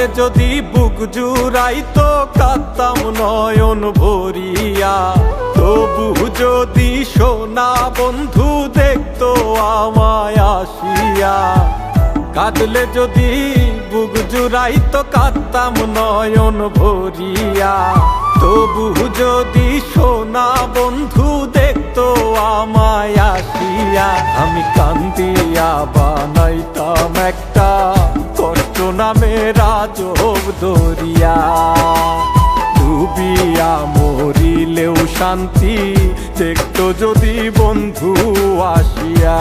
কাঁদলে যদি বুক জুড়াইতো কাঁদতাম নয়ন ভরিয়া। তবু যদি সোনা বন্ধু দেখতো আমায় আসিয়া। কাঁদলে যদি বুক জুড়াইতো কাঁদতাম নয়ন ভরিয়া। তবু যদি সোনা বন্ধু দেখতো আমায় আসিয়া। আমি কান্দিয়া বানাইতাম একটা কষ্ট নামের আজব দরিয়া। ডুবিয়া মরিলেও শান্তি দেখতো যদি বন্ধু আসিয়া।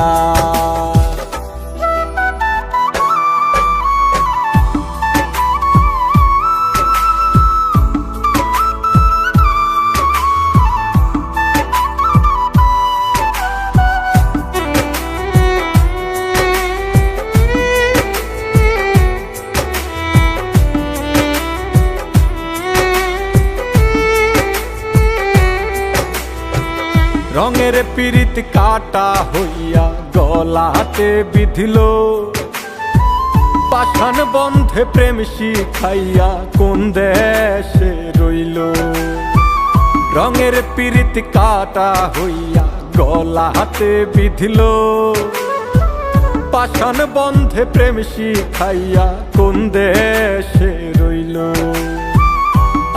রঙের পিরিত কাটা হইয়া গলাতে বিধিল। পাষাণ বন্ধে প্রেম শিখাইয়া কোন দেশে রইল। রঙের পিরিত কাটা হইয়া গলাতে বিধিল। পাষাণ বন্ধে প্রেম শিখাইয়া কোন দেশে রইল।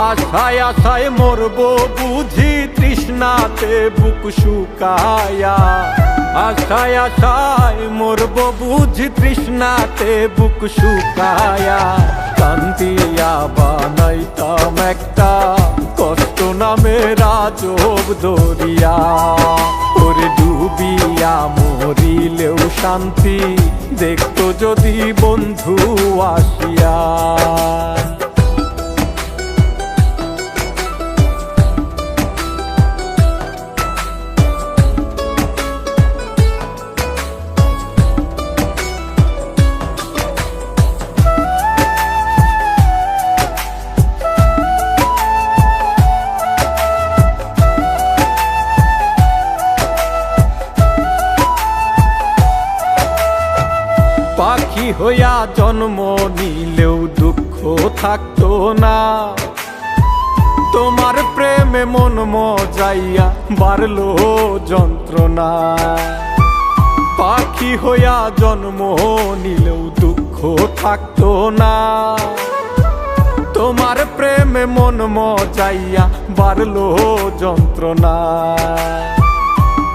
আশায় আশায় মরবো বুঝি তৃষ্ণাতে বুক শুকায়া। আশায় আশায় মরবো বুঝি তৃষ্ণাতে বুক শুকায়া। কান্দিয়া বানাইতাম একটা কষ্ট নামের আজব দরিয়া। ওরে ডুবিয়া মরিলেও শান্তি দেখতো যদি বন্ধু আসিয়া। পাখি হইয়া জন্ম নিলেও দুঃখ থাকতো না। তোমার প্রেমে মন মজাইয়া বাড়লো যন্ত্রণা। পাখি হইয়া জন্ম নিলেও দুঃখ থাকতো না। তোমার প্রেমে মন মজাইয়া বাড়লো যন্ত্রণা।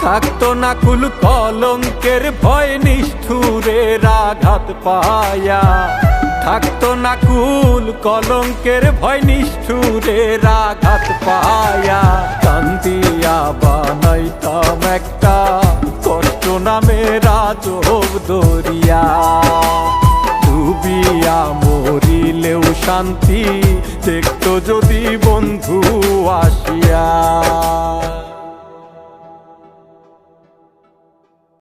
থাকতো না কুল কলঙ্কের ভয় নিষ্ঠুরের আঘাত পায়া। থাকতো না কুল কলঙ্কের ভয় নিষ্ঠুরের আঘাত পায়া। কান্দিয়া বানাইতাম একটা কষ্ট নামের আজব দরিয়া। ডুবিয়া মরিলেও শান্তি দেখতো যদি বন্ধু আসিয়া।